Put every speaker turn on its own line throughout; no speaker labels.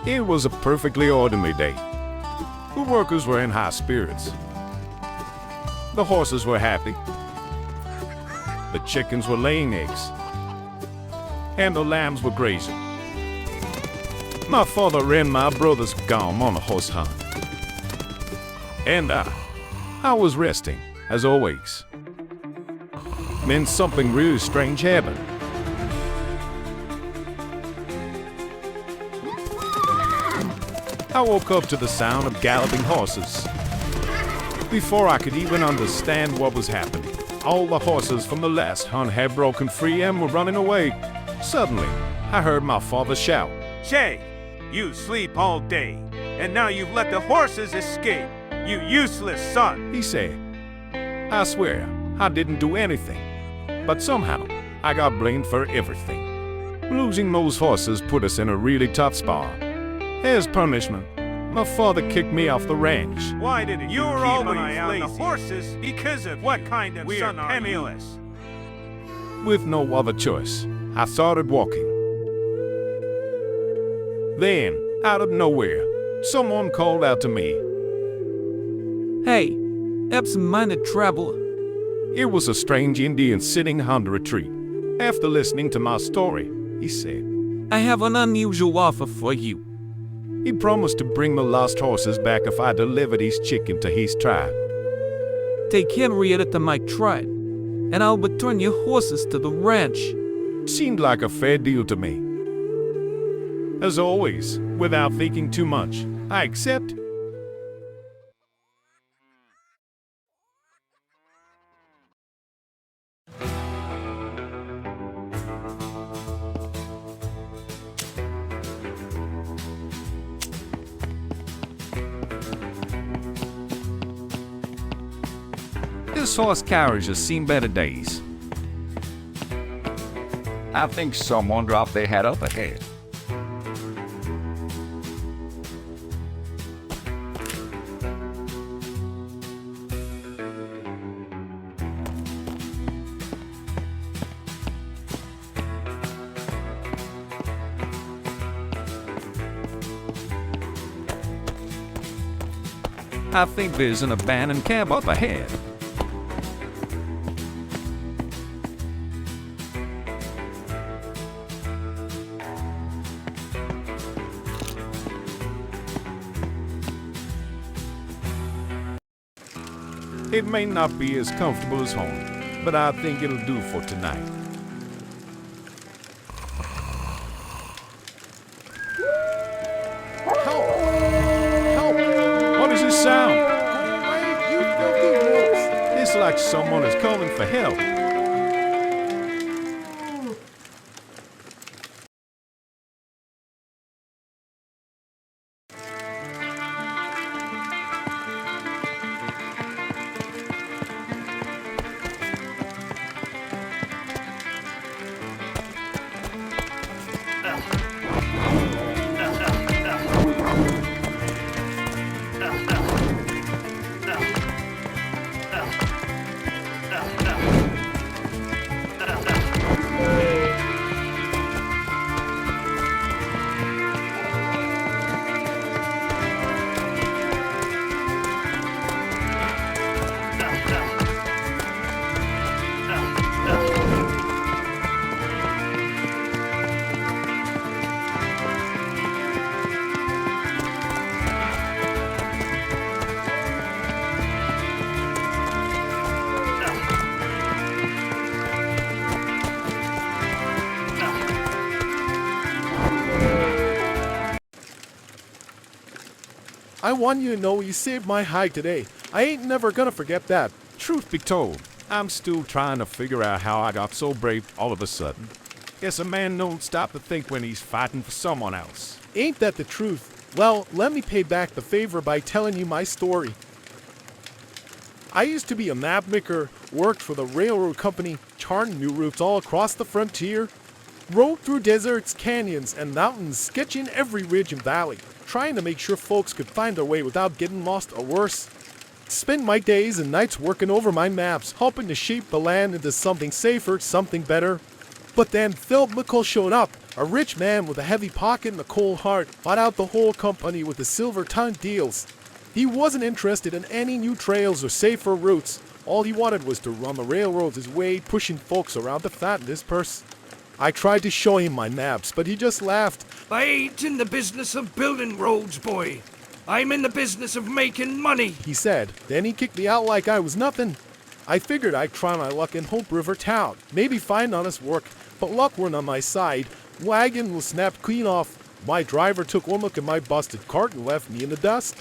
It was a perfectly ordinary day. The workers were in high spirits. The horses were happy. The chickens were laying eggs. And the lambs were grazing. My father and my brothers gone on a horse hunt. And I was resting, as always. Then something really strange happened. I woke up to the sound of galloping horses. Before I could even understand what was happening, all the horses from the last hunt had broken free and were running away. Suddenly, I heard my father shout,
"Jake, you sleep all day, and now you've let the horses escape, you useless son!"
he said. I swear, I didn't do anything. But somehow, I got blamed for everything. Losing those horses put us in a really tough spot. As punishment, my father kicked me off the ranch.
Why didn't you keep an eye on the horses? Because of what kind of son are penniless?
With no other choice, I started walking. Then, out of nowhere, someone called out to me.
"Hey, absent-minded traveler."
It was a strange Indian sitting under a tree. After listening to my story, he said,
"I have an unusual offer for you."
He promised to bring the lost horses back if I delivered his chicken to his tribe.
Take Henrietta to my tribe, and I'll return your horses to the ranch.
Seemed like a fair deal to me. As always, without thinking too much, I accept. This horse carriage has seen better days.
I think someone dropped their head up ahead.
I think there's an abandoned camp up ahead. It may not be as comfortable as home, but I think it'll do for tonight. Help! Help! What is this sound? You filthy wolves! It's like someone is calling for help.
I want you to know you saved my hide today. I ain't never gonna forget that.
Truth be told, I'm still trying to figure out how I got so brave all of a sudden. Guess a man don't stop to think when he's fighting for someone else.
Ain't that the truth? Well, let me pay back the favor by telling you my story. I used to be a map maker, worked for the railroad company, charting new routes all across the frontier, rode through deserts, canyons, and mountains, sketching every ridge and valley, trying to make sure folks could find their way without getting lost or worse. Spend my days and nights working over my maps, hoping to shape the land into something safer, something better. But then Philip McCall showed up, a rich man with a heavy pocket and a cold heart, bought out the whole company with the silver-tongued deals. He wasn't interested in any new trails or safer routes. All he wanted was to run the railroads his way, pushing folks around to fatten his purse. I tried to show him my maps, but he just laughed.
I ain't in the business of building roads, boy. I'm in the business of making money.
He said. Then he kicked me out like I was nothing. I figured I'd try my luck in Hope River Town, maybe find honest work, but luck weren't on my side. Wagon was snapped clean off. My driver took one look at my busted cart and left me in the dust.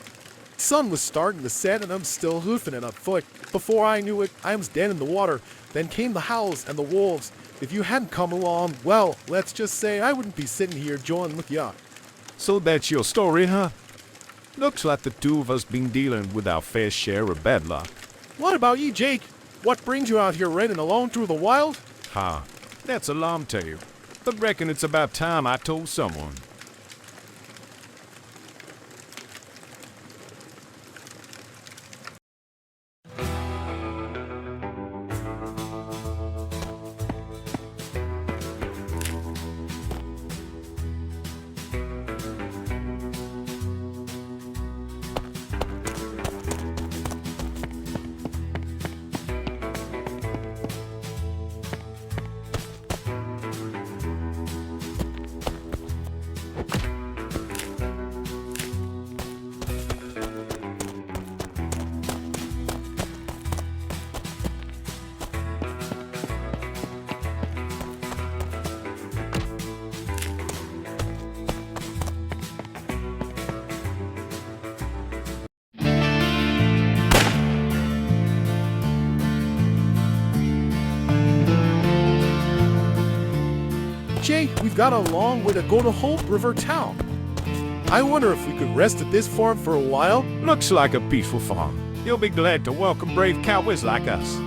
Sun was starting to set and I'm still hoofing it up foot. Before I knew it, I was dead in the water. Then came the howls and the wolves. If you hadn't come along, well, let's just say I wouldn't be sitting here joining with ya.
So that's your story, huh? Looks like the two of us been dealing with our fair share of bad luck.
What about you, Jake? What brings you out here running alone through the wild?
Ha, that's a long tale. But reckon it's about time I told someone.
Jake, we've got a long way to go to Hope River Town. I wonder if we could rest at this farm for a while.
Looks like a peaceful farm. You'll be glad to welcome brave cowboys like us.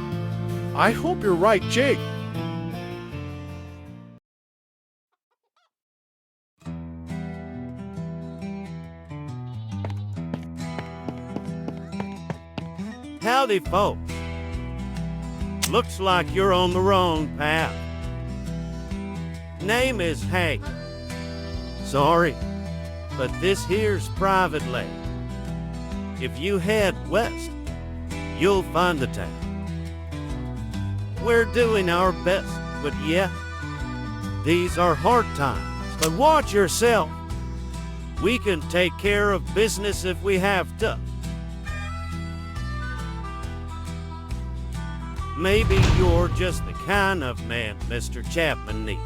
I hope you're right, Jake.
Howdy, folks. Looks like you're on the wrong path. Name is Hank. Sorry, but this here's private land. If you head west, you'll find the town. We're doing our best, but yeah, these are hard times. But watch yourself. We can take care of business if we have to. Maybe you're just the kind of man Mr. Chapman needs.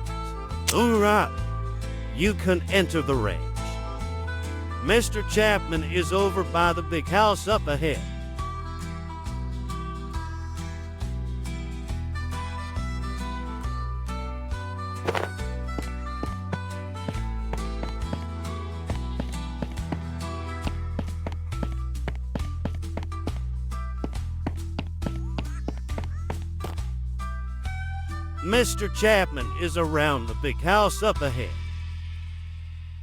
All right, you can enter the ranch. Mr. Chapman is over by the big house up ahead. Mr. Chapman is around the big house up ahead.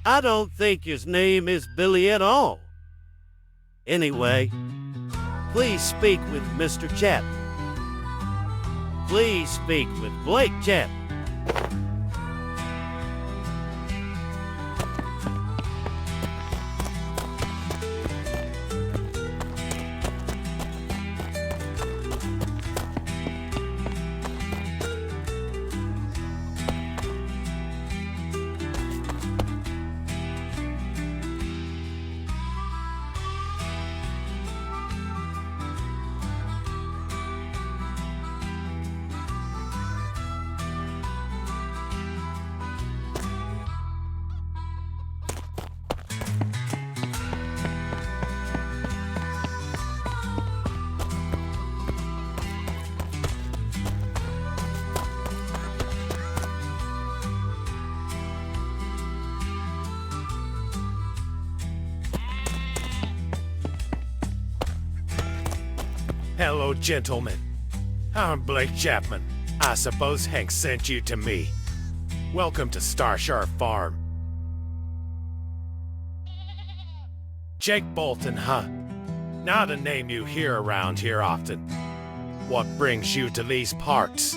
I don't think his name is Billy at all. Anyway, please speak with Mr. Chapman. Please speak with Blake Chapman.
Hello, gentlemen. I'm Blake Chapman. I suppose Hank sent you to me. Welcome to Starshire Farm. Jake Bolton, huh? Not a name you hear around here often. What brings you to these parts?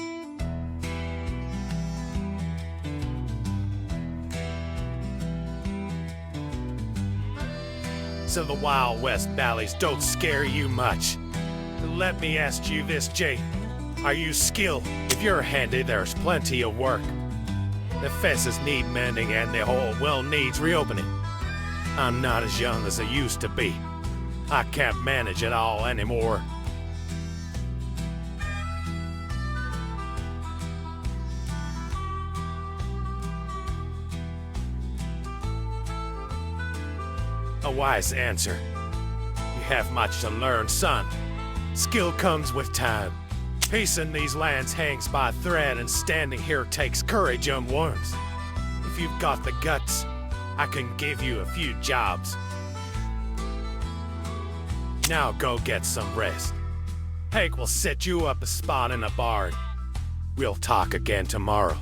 so the Wild West valleys don't scare you much. Let me ask you this, Jake. Are you skilled? If you're handy, there's plenty of work. The fences need mending and the whole well needs reopening. I'm not as young as I used to be. I can't manage it all anymore. A wise answer. You have much to learn, son. Skill comes with time. Peace in these lands hangs by a thread, and standing here takes courage unwarned. If you've got the guts, I can give you a few jobs. Now go get some rest. Hank will set you up a spot in a barn. We'll talk again tomorrow.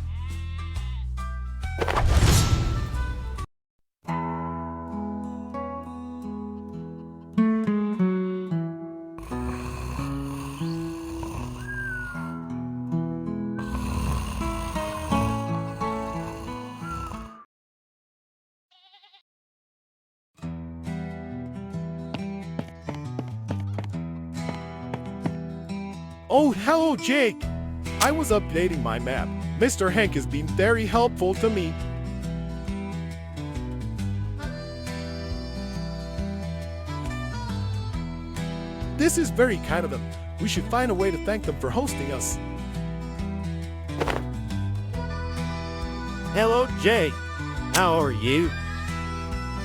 Oh, hello, Jake! I was updating my map. Mr. Hank has been very helpful to me. This is very kind of them. We should find a way to thank them for hosting us.
Hello, Jake. How are you?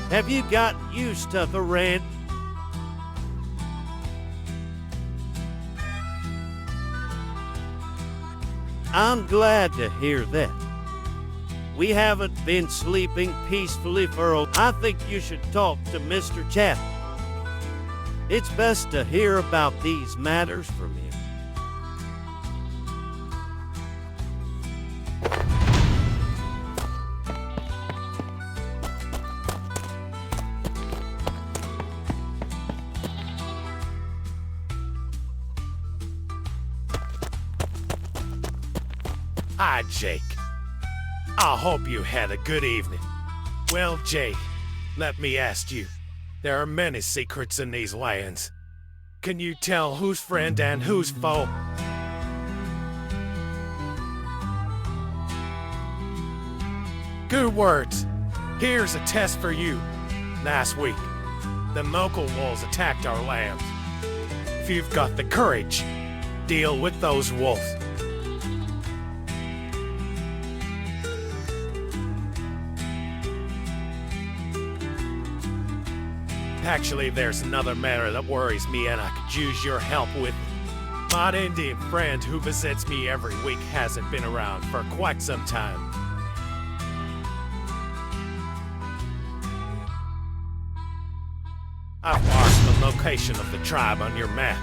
Have you got used to the rent? I'm glad to hear that. We haven't been sleeping peacefully for a... I think you should talk to Mr. Chapman. It's best to hear about these matters from him.
Hi, Jake. I hope you had a good evening. Well, Jake, let me ask you. There are many secrets in these lands. Can you tell who's friend and who's foe? Good words. Here's a test for you. Last week, the local wolves attacked our lands. If you've got the courage, deal with those wolves. Actually, there's another matter that worries me and I could use your help with. My Indian friend who visits me every week hasn't been around for quite some time. I've marked the location of the tribe on your map.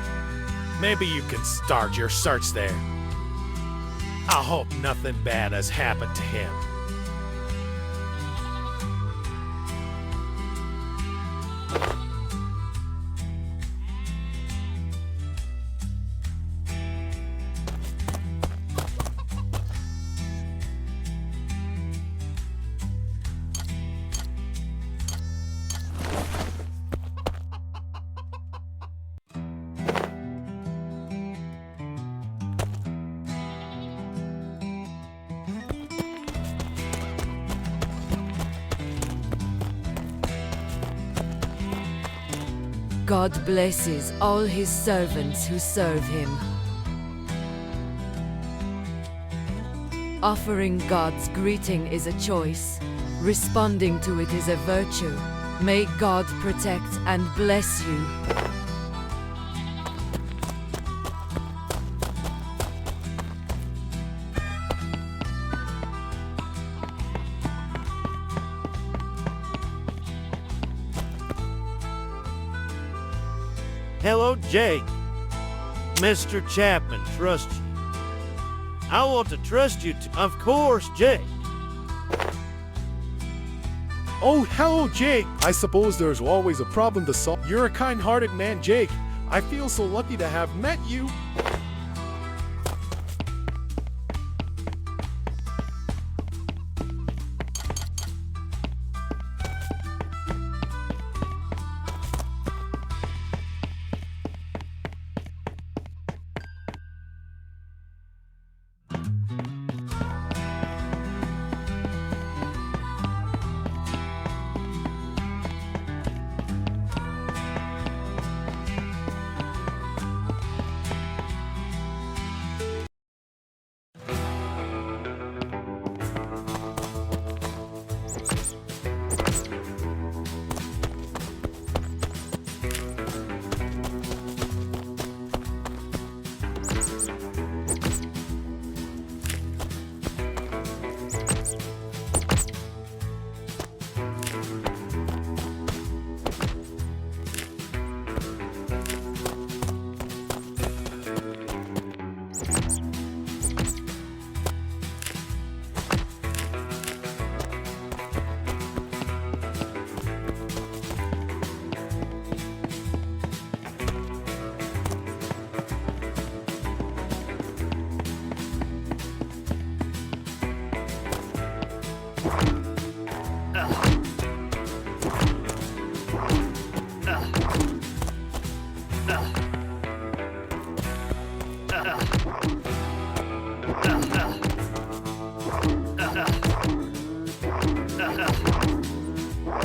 Maybe you can start your search there. I hope nothing bad has happened to him.
God blesses all his servants who serve him. Offering God's greeting is a choice. Responding to it is a virtue. May God protect and bless you.
Hello, Jake. Mr. Chapman trusts you. I want to trust you too. Of course, Jake.
Oh, hello, Jake. I suppose there's always a problem to solve. You're a kind-hearted man, Jake. I feel so lucky to have met you.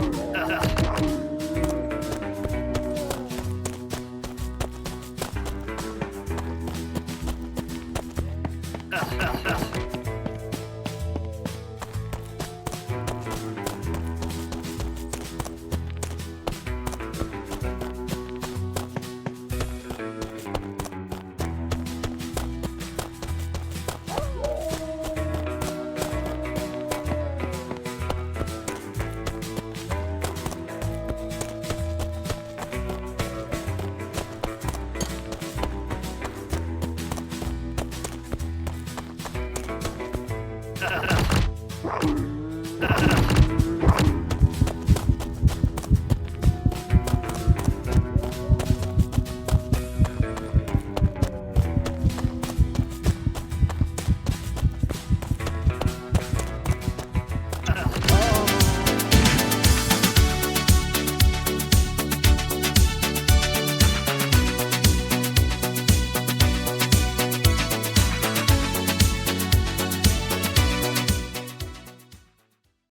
Ugh.